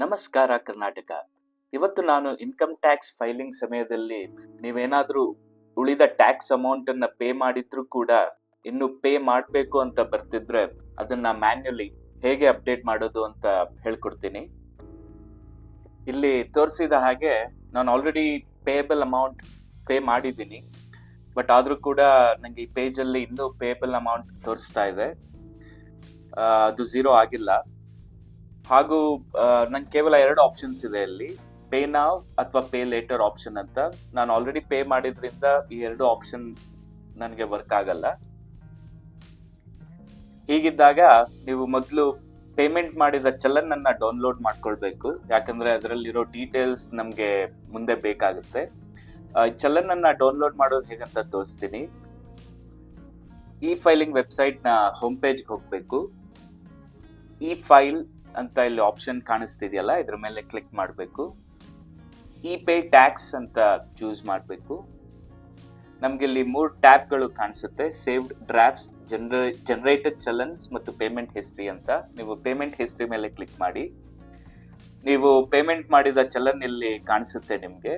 ನಮಸ್ಕಾರ ಕರ್ನಾಟಕ. ಇವತ್ತು ನಾನು ಇನ್ಕಮ್ ಟ್ಯಾಕ್ಸ್ ಫೈಲಿಂಗ್ ಸಮಯದಲ್ಲಿ ನೀವೇನಾದರೂ ಉಳಿದ ಟ್ಯಾಕ್ಸ್ ಅಮೌಂಟ್ ಅನ್ನ ಪೇ ಮಾಡಿದ್ರು ಕೂಡ ಇನ್ನು ಪೇ ಮಾಡಬೇಕು ಅಂತ ಬರ್ತಿದ್ರೆ ಅದನ್ನ ಮ್ಯಾನ್ಯುಲಿ ಹೇಗೆ ಅಪ್ಡೇಟ್ ಮಾಡೋದು ಅಂತ ಹೇಳ್ಕೊಡ್ತೀನಿ. ಇಲ್ಲಿ ತೋರಿಸಿದ ಹಾಗೆ ನಾನು ಆಲ್ರೆಡಿ ಪೇಯಬಲ್ ಅಮೌಂಟ್ ಪೇ ಮಾಡಿದ್ದೀನಿ, ಬಟ್ ಆದರೂ ಕೂಡ ನನಗೆ ಈ ಪೇಜಲ್ಲಿ ಇನ್ನೂ ಪೇಯಬಲ್ ಅಮೌಂಟ್ ತೋರಿಸ್ತಾ ಇದೆ. ಅದು ಝೀರೋ ಆಗಿಲ್ಲ. ಹಾಗೂ ನಂಗೆ ಕೇವಲ 2 ಆಪ್ಷನ್ಸ್ ಇದೆ ಇಲ್ಲಿ, ಪೇ ನಾವ್ ಅಥವಾ ಪೇ ಲೇಟರ್ ಆಪ್ಷನ್ ಅಂತ. ನಾನು ಆಲ್ರೆಡಿ ಪೇ ಮಾಡಿದ್ರಿಂದ ಈ 2 ಆಪ್ಷನ್ ನನಗೆ ವರ್ಕ್ ಆಗಲ್ಲ. ಹೀಗಿದ್ದಾಗ ನೀವು ಮೊದಲು ಪೇಮೆಂಟ್ ಮಾಡಿದ ಚಲನ್ ಅನ್ನ ಡೌನ್ಲೋಡ್ ಮಾಡ್ಕೊಳ್ಬೇಕು, ಯಾಕಂದ್ರೆ ಅದರಲ್ಲಿರೋ ಡೀಟೇಲ್ಸ್ ನಮ್ಗೆ ಮುಂದೆ ಬೇಕಾಗುತ್ತೆ. ಚಲನ್ ಅನ್ನ ಡೌನ್ಲೋಡ್ ಮಾಡೋದು ಹೇಗಂತ ತೋರಿಸ್ತೀನಿ. ಈ ಫೈಲಿಂಗ್ ವೆಬ್ಸೈಟ್ ನ ಹೋಮ್ ಪೇಜ್ ಹೋಗ್ಬೇಕು. ಈ ಫೈಲ್ ಅಂತ ಇಲ್ಲಿ ಆಪ್ಷನ್ ಕಾಣಿಸ್ತಿದೆಯಲ್ಲ, ಇದ್ರ ಮೇಲೆ ಕ್ಲಿಕ್ ಮಾಡಬೇಕು. ಇ ಪೇ ಟ್ಯಾಕ್ಸ್ ಅಂತ ಚೂಸ್ ಮಾಡಬೇಕು. ನಮ್ಗೆ ಇಲ್ಲಿ 3 ಟ್ಯಾಬ್ಗಳು ಕಾಣಿಸುತ್ತೆ, ಸೇವ್ಡ್ ಡ್ರಾಫ್ಟ್ಸ್, ಜನರೇಟೆಡ್ ಚಲನ್ಸ್ ಮತ್ತು ಪೇಮೆಂಟ್ ಹಿಸ್ಟ್ರಿ ಅಂತ. ನೀವು ಪೇಮೆಂಟ್ ಹಿಸ್ಟ್ರಿ ಮೇಲೆ ಕ್ಲಿಕ್ ಮಾಡಿ. ನೀವು ಪೇಮೆಂಟ್ ಮಾಡಿದ ಚಲನ್ ಇಲ್ಲಿ ಕಾಣಿಸುತ್ತೆ ನಿಮ್ಗೆ.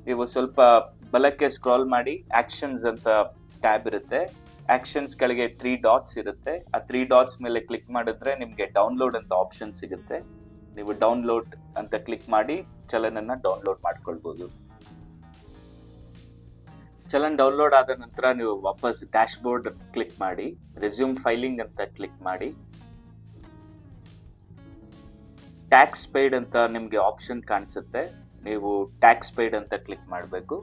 ನೀವು ಸ್ವಲ್ಪ ಬಲಕ್ಕೆ ಸ್ಕ್ರಾಲ್ ಮಾಡಿ, ಆಕ್ಷನ್ಸ್ ಅಂತ ಟ್ಯಾಬ್ ಇರುತ್ತೆ. ಆಕ್ಷನ್ಸ್ ಕೆಳಗೆ 3 ಡಾಟ್ಸ್ ಇರುತ್ತೆ. ಆ 3 ಡಾಟ್ಸ್ ಮೇಲೆ ಕ್ಲಿಕ್ ಮಾಡಿದ್ರೆ ನಿಮ್ಗೆ ಡೌನ್ಲೋಡ್ ಅಂತ ಆಪ್ಷನ್ ಸಿಗುತ್ತೆ. ನೀವು ಡೌನ್ಲೋಡ್ ಅಂತ ಕ್ಲಿಕ್ ಮಾಡಿ ಚಲನ್ ಅನ್ನ ಡೌನ್ಲೋಡ್ ಮಾಡ್ಕೊಳ್ಬಹುದು. ಚಲನ್ ಡೌನ್ಲೋಡ್ ಆದ ನಂತರ ನೀವು ವಾಪಸ್ ಡ್ಯಾಶ್ ಬೋರ್ಡ್ ಕ್ಲಿಕ್ ಮಾಡಿ, ರೆಸ್ಯೂಮ್ ಫೈಲಿಂಗ್ ಅಂತ ಕ್ಲಿಕ್ ಮಾಡಿ. ಟ್ಯಾಕ್ಸ್ ಪೇಯ್ಡ್ ಅಂತ ನಿಮ್ಗೆ ಆಪ್ಷನ್ ಕಾಣಿಸುತ್ತೆ. ನೀವು ಟ್ಯಾಕ್ಸ್ ಪೇಯ್ಡ್ ಅಂತ ಕ್ಲಿಕ್ ಮಾಡಬೇಕು.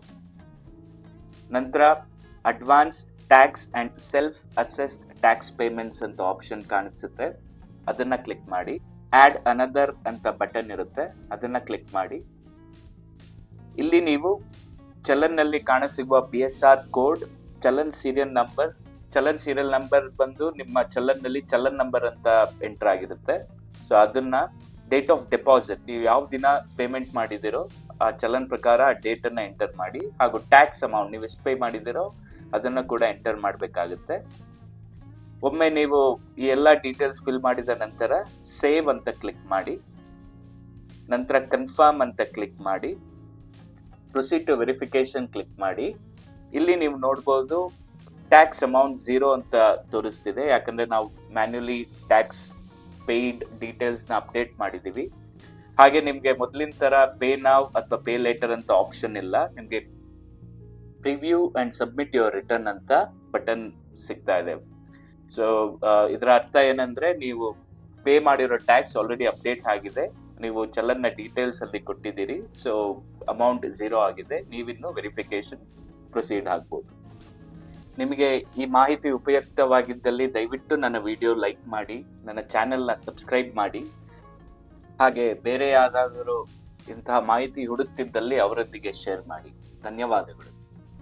ನಂತರ advance tax and self assessed tax payments ಅಂತ ಆಪ್ಷನ್ ಕಾಣಿಸುತ್ತೆ, ಅದನ್ನ ಕ್ಲಿಕ್ ಮಾಡಿ. ಆಡ್ ಅನದರ್ ಅಂತ ಬಟನ್ ಇರುತ್ತೆ, ಅದನ್ನ ಕ್ಲಿಕ್ ಮಾಡಿ. ಇಲ್ಲಿ ನೀವು ಚಲನ್ ನಲ್ಲಿ ಕಾಣಸಿಗುವ PSR code, challan serial number ಬಂದು ನಿಮ್ಮ ಚಲನ್ ನಲ್ಲಿ ಚಲನ್ ನಂಬರ್ ಅಂತ ಎಂಟರ್ ಆಗಿರುತ್ತೆ. ಸೊ ಅದನ್ನ ಡೇಟ್ ಆಫ್ ಡೆಪಾಸಿಟ್, ನೀವು ಯಾವ ದಿನ ಪೇಮೆಂಟ್ ಮಾಡಿದಿರೋ ಆ ಚಲನ್ ಪ್ರಕಾರ ಆ ಡೇಟ್ ಅನ್ನ ಎಂಟರ್ ಮಾಡಿ. ಹಾಗೂ ಟ್ಯಾಕ್ಸ್ ಅಮೌಂಟ್ ನೀವು ಎಷ್ಟು ಪೇ ಮಾಡಿದಿರೋ ಅದನ್ನ ಕೂಡ ಎಂಟರ್ ಮಾಡಬೇಕಾಗುತ್ತೆ. ಒಮ್ಮೆ ನೀವು ಈ ಎಲ್ಲ ಡೀಟೇಲ್ಸ್ ಫಿಲ್ ಮಾಡಿದ ನಂತರ ಸೇವ್ ಅಂತ ಕ್ಲಿಕ್ ಮಾಡಿ. ನಂತರ ಕನ್ಫರ್ಮ್ ಅಂತ ಕ್ಲಿಕ್ ಮಾಡಿ. ಪ್ರೊಸೀಡ್ ಟು ವೆರಿಫಿಕೇಶನ್ ಕ್ಲಿಕ್ ಮಾಡಿ. ಇಲ್ಲಿ ನೀವು ನೋಡ್ಬೋದು ಟ್ಯಾಕ್ಸ್ ಅಮೌಂಟ್ 0 ಅಂತ ತೋರಿಸ್ತಿದೆ, ಯಾಕಂದ್ರೆ ನಾವು ಮ್ಯಾನ್ಯುಲಿ ಟ್ಯಾಕ್ಸ್ ಪೇಯ್ಡ್ ಡೀಟೇಲ್ಸ್ ನ ಅಪ್ಡೇಟ್ ಮಾಡಿದೀವಿ. ಹಾಗೆ ನಿಮ್ಗೆ ಮೊದಲಿನ ತರ ಪೇ ನಾವ್ ಅಥವಾ ಪೇ ಲೇಟರ್ ಅಂತ ಆಪ್ಷನ್ ಇಲ್ಲ. ನಿಮ್ಗೆ preview and submit your return ಅಂತ ಬಟನ್ ಸಿಗ್ತಾ ಇದೆ. ಸೊ ಇದರ ಅರ್ಥ ಏನಂದ್ರೆ ನೀವು ಪೇ ಮಾಡಿರೋ ಟ್ಯಾಕ್ಸ್ ಆಲ್ರೆಡಿ ಅಪ್ಡೇಟ್ ಆಗಿದೆ, ನೀವು ಚಲನ್ನ ಡೀಟೇಲ್ಸ್ ಅಲ್ಲಿ ಕೊಟ್ಟಿದ್ದೀರಿ. ಸೊ ಅಮೌಂಟ್ 0 ಆಗಿದೆ, ನೀವಿನ್ನು ವೆರಿಫಿಕೇಶನ್ ಪ್ರೊಸೀಡ್ ಆಗ್ಬೋದು. ನಿಮಗೆ ಈ ಮಾಹಿತಿ ಉಪಯುಕ್ತವಾಗಿದ್ದಲ್ಲಿ ದಯವಿಟ್ಟು ನನ್ನ ವಿಡಿಯೋ ಲೈಕ್ ಮಾಡಿ, ನನ್ನ ಚಾನೆಲ್ನ ಸಬ್ಸ್ಕ್ರೈಬ್ ಮಾಡಿ. ಹಾಗೆ ಬೇರೆ ಯಾರಾದರೂ ಇಂತಹ ಮಾಹಿತಿ ಹುಡುಕ್ತಿದ್ದಲ್ಲಿ ಅವರೊಂದಿಗೆ ಶೇರ್ ಮಾಡಿ. ಧನ್ಯವಾದಗಳು.